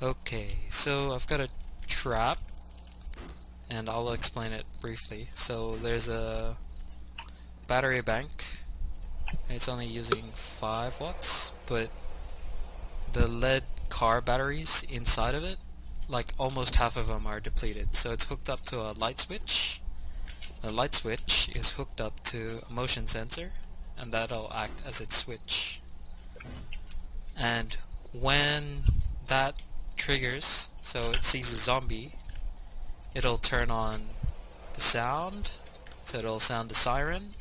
Okay, so I've got a trap, and I'll explain it briefly. So there's a battery bank, and it's only using 5 watts, but the lead car batteries inside of it, like almost half of them are depleted. So it's hooked up to a light switch. The light switch is hooked up to a motion sensor, and that'll act as its switch. And when that triggers, so it sees a zombie, it'll turn on the sound, so it'll sound a siren,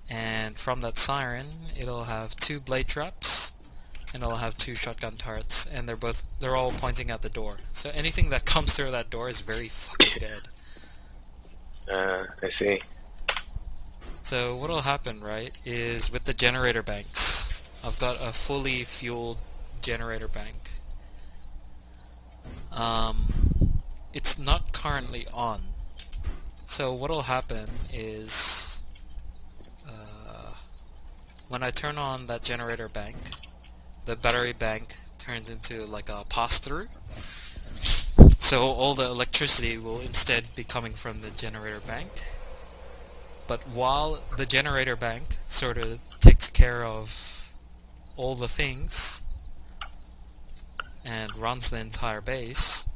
and from that siren, it'll have 2 blade traps, and it'll have 2 shotgun turrets, and they're all pointing at the door. So anything that comes through that door is very fucking dead. I see. So what'll happen, right, is with the generator banks, I've got a fully fueled generator bank. It's not currently on. So what'll happen is when I turn on that generator bank, the battery bank turns into like a pass-through. So all the electricity will instead be coming from the generator bank. But while the generator bank sort of takes care of all the things and runs the entire base,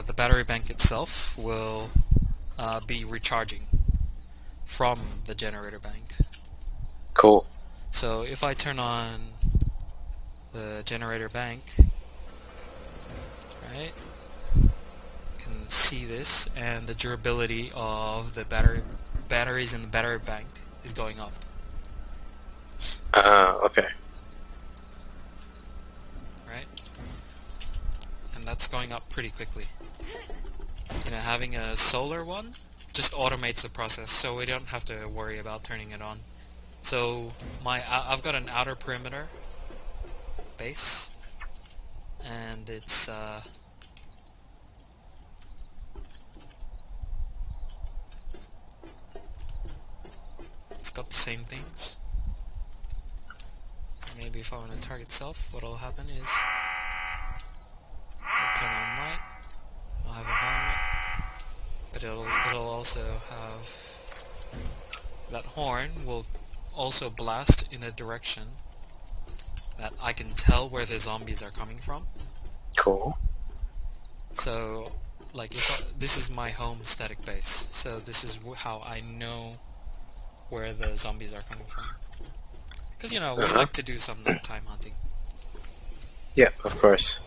the battery bank itself will be recharging from the generator bank. Cool. So if I turn on the generator bank, right, you can see this, and the durability of the batteries in the battery bank is going up. Okay. Right? And that's going up pretty quickly. Having a solar one just automates the process, so we don't have to worry about turning it on. So I've got an outer perimeter base, and it's got the same things. Maybe if I want to target self, what'll happen is I'll turn on light. I'll have a horn, but it'll also have that horn will also blast in a direction that I can tell where the zombies are coming from. Cool. So, like, this is my home static base, so this is how I know where the zombies are coming from. Because, we like to do some nighttime hunting. Yeah, of course.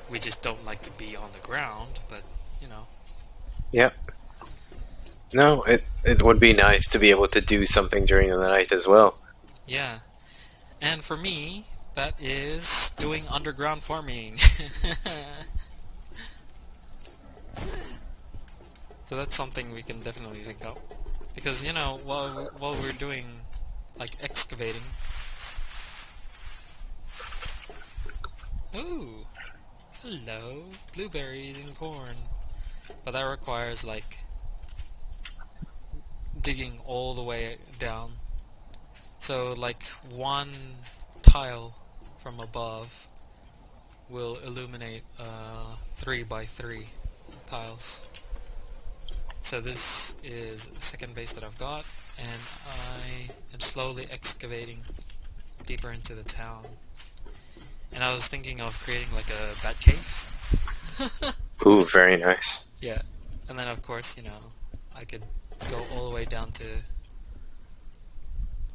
We just don't like to be on the ground, but, Yep. No, it would be nice to be able to do something during the night as well. Yeah. And for me, that is doing underground farming. So that's something we can definitely think of. Because, while we're doing, like, excavating... Ooh! Hello! Blueberries and corn. But that requires, like, digging all the way down. So, like, one tile from above will illuminate 3x3 tiles. So this is the second base that I've got, and I am slowly excavating deeper into the town. And I was thinking of creating like a bat cave. Ooh, very nice. Yeah. And then of course, I could go all the way down to...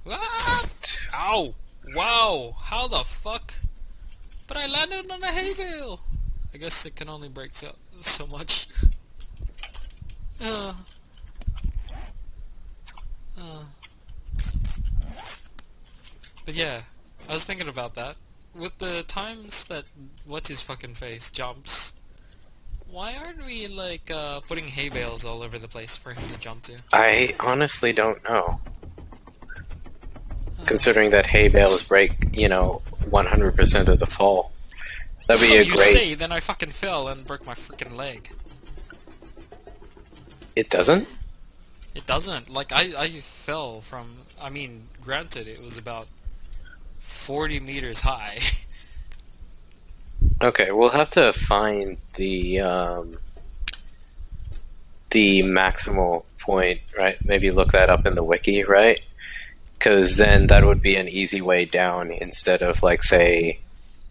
Ah! Ow! Wow! How the fuck? But I landed on a hay bale! I guess it can only break so much. But yeah, I was thinking about that. With the times that what's-his-fucking-face jumps, why aren't we, like, putting hay bales all over the place for him to jump to? I honestly don't know. Considering that hay bales break, 100% of the fall. That'd be So a you great... say, then I fucking fell and broke my freaking leg. It doesn't? It doesn't. Like, I fell from... I mean, granted, it was about 40 meters high. Okay, we'll have to find the maximal point, right? Maybe look that up in the wiki, right? Because then that would be an easy way down instead of like say,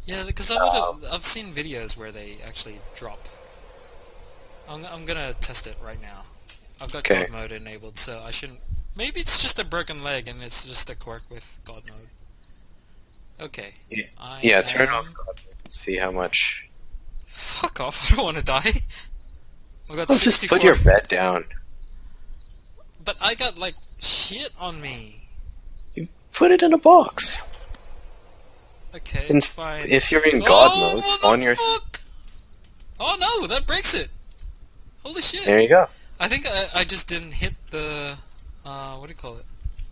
Yeah, because I've seen videos where they actually drop. I'm gonna test it right now. I've got okay, God mode enabled, so I shouldn't. Maybe it's just a broken leg and it's just a quirk with God mode. Okay, yeah, I yeah, turn am. off God mode and see how much. Fuck off! I don't want to die. I got Oh, just 64. put your bed down. But I got like shit on me. You put it in a box. Okay, And it's fine. if you're in God Oh, mode, what spawn the your. fuck! Oh no, that breaks it. Holy shit! There you go. I think I just didn't hit the what do you call it?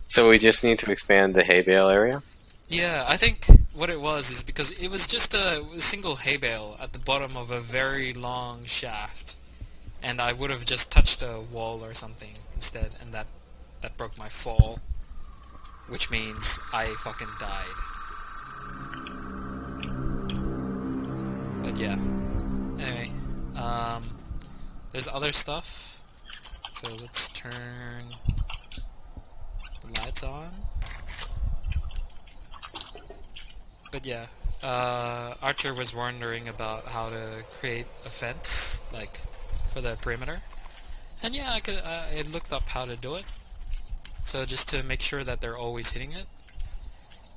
So we just need to expand the hay bale area. Yeah, I think what it was is because it was just a single hay bale at the bottom of a very long shaft, and I would have just touched a wall or something instead, and that broke my fall, which means I fucking died. But yeah. Anyway, there's other stuff. So let's turn the lights on. But yeah, Archer was wondering about how to create a fence, like, for the perimeter. And yeah, I looked up how to do it. So just to make sure that they're always hitting it,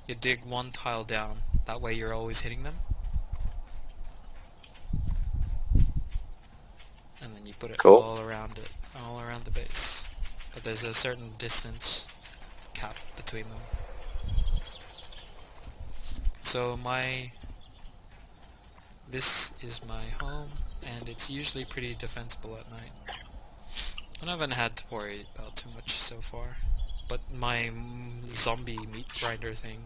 you dig one tile down. That way you're always hitting them. And then you put it Cool. all around it, all around the base. But there's a certain distance cap between them. So this is my home, and it's usually pretty defensible at night. And I haven't had to worry about too much so far. But my zombie meat grinder thing,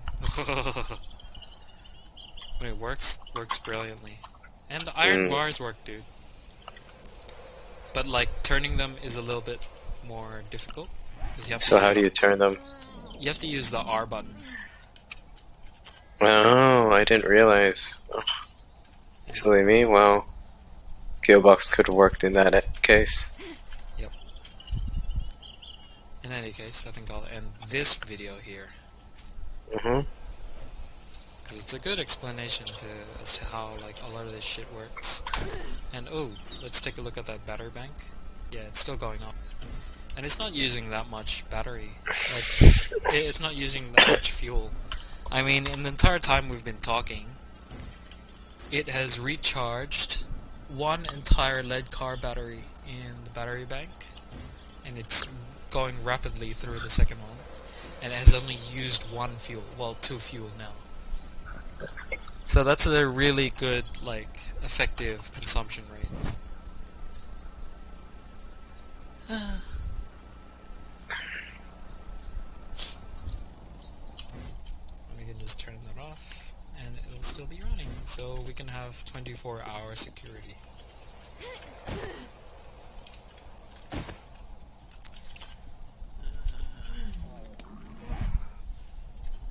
when it works brilliantly. And the iron bars work, dude. But like turning them is a little bit more difficult because you have to. So how do you turn them? You have to use the R button. Oh, I didn't realize. Oh, silly me. Well, Gearbox could have worked in that case. Yep. In any case, I think I'll end this video here Mm-hmm. because it's a good explanation as to how like a lot of this shit works. And oh, let's take a look at that battery bank. Yeah, it's still going up, and it's not using that much battery. Like, it's not using that much fuel. I mean, in the entire time we've been talking, it has recharged one entire lead car battery in the battery bank, and it's going rapidly through the second one, and it has only used one fuel, well, 2 fuel now. So that's a really good, like, effective consumption rate. We can just turn that off, and it'll still be running, so we can have 24-hour security.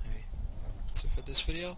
Alright, so for this video,